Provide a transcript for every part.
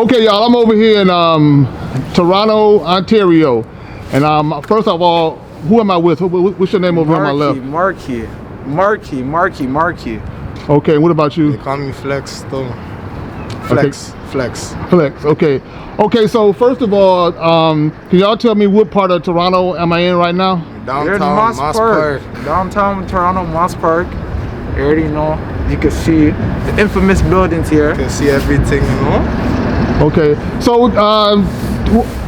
Okay, y'all, I'm over here in Toronto, Ontario. And first of all, who am I with? What's your name over on my left? Marky. Okay, what about you? They call me Flex though. Flex. Okay. Okay, so first of all, can y'all tell me what part of Toronto am I in right now? You're in Downtown Moss Park. Downtown Toronto, Moss Park. You already know. You can see the infamous buildings here. You can see everything, you know? Okay, so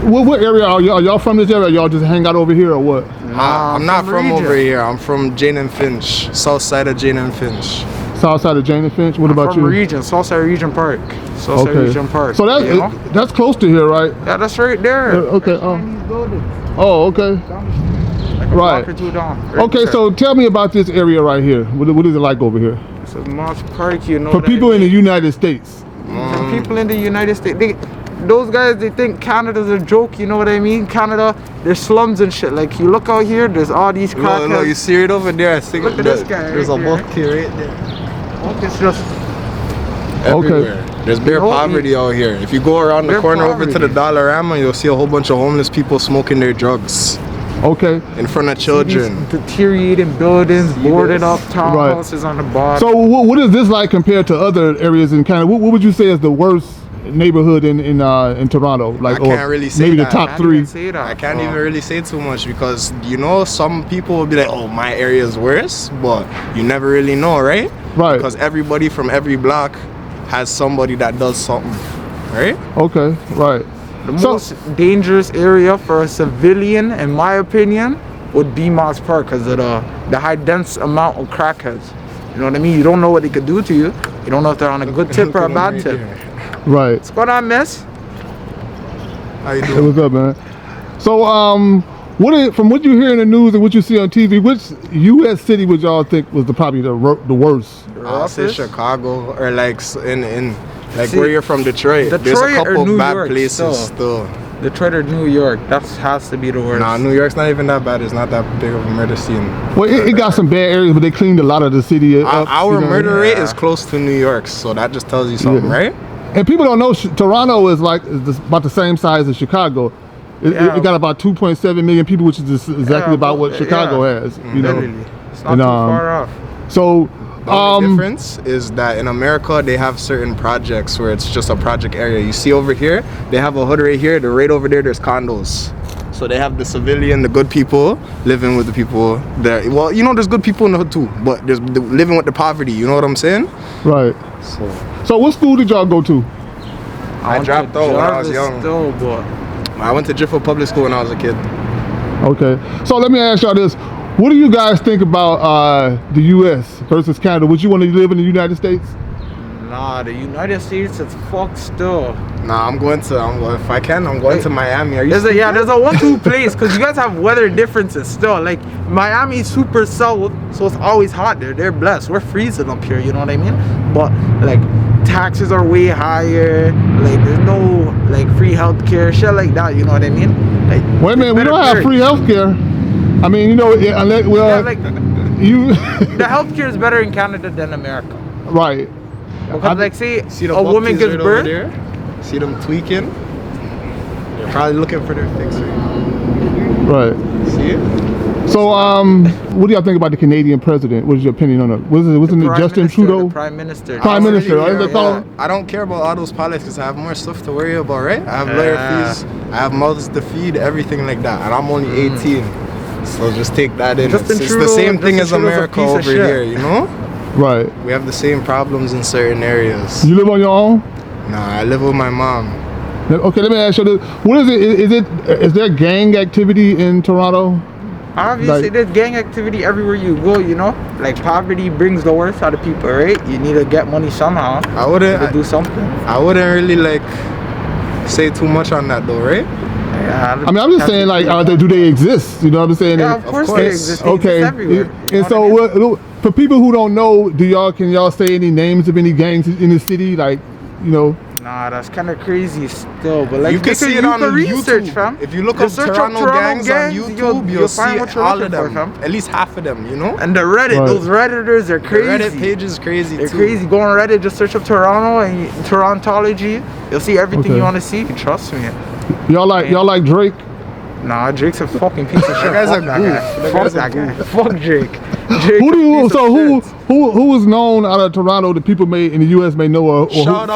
what area are y'all? Are y'all from this area? Or y'all just hang out over here or what? Nah, I'm not from region. over here. I'm from Jane and Finch, south side of Jane and Finch. South side of Jane and Finch. What about From you? region, Southside Region Park. Southside Region Park. So you know? that's close to here, right? Yeah, that's right there. Okay. Chinese building. Oh, okay. Like a Right. block or two down. Right Okay, there. so tell me about this area right here. What is it like over here? It's a Moss Park, you know. For that people in the United States. For people in the United States, those guys, they think Canada's a joke, you know what I mean? Canada, there's slums and shit. Like, you look out here, there's all these crackheads. Look, you see it over there? I think Look at this guy there's right a there. buck here right there. It's just Everywhere. There's bare You know, poverty out here. If you go around the bare corner over to the poverty. Dollarama, you'll see a whole bunch of homeless people smoking their drugs Okay. in front of these children. deteriorating buildings, boarded up Right. townhouses on the bottom. So what is this like compared to other areas in Canada? What would you say is the worst neighborhood in Toronto? Like, I can't really say maybe that. the top Can't three. even say that, I can't bro. even really say too much because, you know, some people will be like, oh, my area is worse, but you never really know, right? Right. Because everybody from every block has somebody that does something, right? Okay. Right. The So- most dangerous area for a civilian, in my opinion, would be Moss Park because of the high dense amount of crackheads. You know what I mean? You don't know what they could do to you. You don't know if they're on a good tip or a bad tip. Right. What's going on, miss? How you Hey, doing? what's up, man? So from what you hear in the news and what you see on TV, which U.S. city would y'all think was probably the worst? I'll say Roughest? Chicago or like in like See, where you're from, Detroit. There's a Detroit or couple New bad York places still? still. Detroit or New York, that has to be the worst. Nah, New York's not even that bad. It's not that big of a murder scene. Well, it got some bad areas, but they cleaned a lot of the city up. Our you know? murder rate Yeah. is close to New York's, so that just tells you something, Yeah. right? And people don't know Toronto is about the same size as Chicago. Yeah. It got about 2.7 million people, which is exactly Yeah, about what yeah. Chicago has. You know. Literally. It's not And, too far off. So, The only difference is that in America they have certain projects where it's just a project area. You see over here, they have a hood right here. The right over there, there's condos. So they have the civilian, the good people living with the people that. Well, you know, there's good people in the hood too, but there's living with the poverty. You know what I'm saying? right. So what school did y'all go to? I went dropped to out when I was Jarvis young. Still, but I went to Jiffle Public School when I was a kid. Okay. So let me ask y'all this. What do you guys think about the U.S. versus Canada? Would you want to live in the United States? nah, the United States is fucked still. Nah, if I can, I'm going to Miami. Are you? There's a 1-2 place because you guys have weather differences still. Like Miami's super south, so it's always hot there. They're blessed. We're freezing up here, you know what I mean? But like taxes are way higher. Like there's no like free healthcare, shit like that. You know what I mean? Like Wait a minute. We better don't have perks. free healthcare. I mean, you know, unless Yeah, like you the healthcare is better in Canada than America. right. Because like say See the a woman buckies gives right over birth. there? See them tweaking? They're probably looking for their fix right now. Right. See it? So, what do y'all think about the Canadian president? What is your opinion on it? Wasn't it Prime Justin Minister, Trudeau? the Prime Minister. Prime Minister, really right? care That's all- about- I don't care about all those politics because I have more stuff to worry about, right? I have lawyer Yeah. fees, I have mouths to feed, everything like that. And I'm only 18. So just take that in. Justin It's the Trudeau- same thing Justin as Trudeau's a America piece of over shit. here, you know? Right. We have the same problems in certain areas. You live on your own? Nah, I live with my mom. Okay, let me ask you this. What is it? Is there gang activity in Toronto? Obviously, Like- there's gang activity everywhere you go, you know? Like, poverty brings the worst out of people, right? You need to get money somehow. I You wouldn't, gotta do something. I wouldn't really like say too much on that though, right? Yeah, I mean, I'm just saying, like, do they exist? You know what I'm saying? Yeah, And- of course course. they exist. They Okay. exist everywhere. You And know so, what I mean? for people who don't know, can y'all say any names of any gangs in the city? Like, you know, Nah, that's kind of crazy still. But like, You can see it on research, YouTube. fam. If you look up Just search Toronto gangs on YouTube, you'll see find what you're all looking of for, them. fam. At least half of them, you know? And the Reddit, Right. those Redditors are The crazy. Reddit page is crazy They're too. crazy. Go on Reddit, just search up Toronto and Torontology. You'll see everything Okay. you want to see. Trust me. Y'all like Drake? Nah, Drake's a fucking piece of shit. guy's Fuck a that goof. guy. That Fuck guy's a that guy. goof. Fuck Drake. Who is known out of Toronto that people may in the US may know or Shout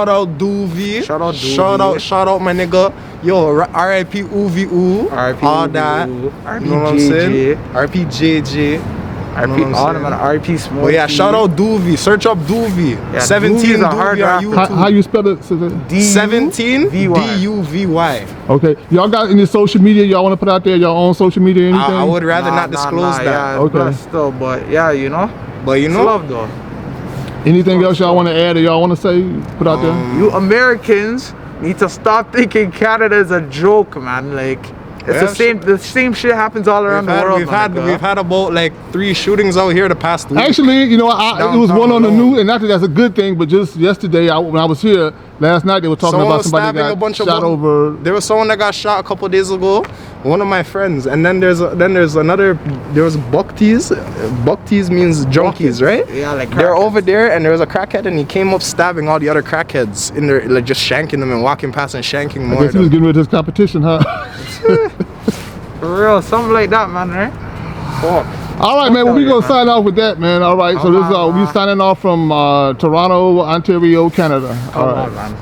out Doovie. Shout out Doovie. Shout out my nigga. Yo, R.I.P. Uvi Oo. R.I.P. All that. Uvi. You know what I'm saying? RPJJ. R.P. JJ. RP, I'm all them saying? on RP Smoke. But yeah, shout out Doovie. Search up Doovie. Yeah, 17 Doovie's a hard Doovie on rapper. YouTube. how you spell it? Sister? 17 D-U-V-Y. D-U-V-Y. Okay. Y'all got any social media y'all want to put out there? Y'all own social media? Anything? I would rather not disclose that. Yeah, Okay. okay. Still, but yeah, you know, But you it's know, love though. Anything else y'all want to add or y'all want to say? Put out there. You Americans need to stop thinking Canada is a joke, man. Like it's Yeah, the same shit happens all around the world. we've had about like 3 shootings out here the past week. Actually, you know, it was one on the Downtown news, and not that that's a good thing, but just yesterday when I was here last night, they were talking Someone about was somebody stabbing got a bunch of shot over. There was someone that got shot a couple days ago. One of my friends, and then there's another. There was Bukties. Bukties means junkies, right? Yeah, like they're crackheads. over there, and there was a crackhead, and he came up stabbing all the other crackheads in there, like just shanking them and walking past and shanking I more. guess he was getting rid of his competition, huh? For real, something like that, man, right? Fuck. All right, man. Well, we gonna sign off with that, man. All right. So Come this on, we man. signing off from Toronto, Ontario, Canada. All Come right. on, man.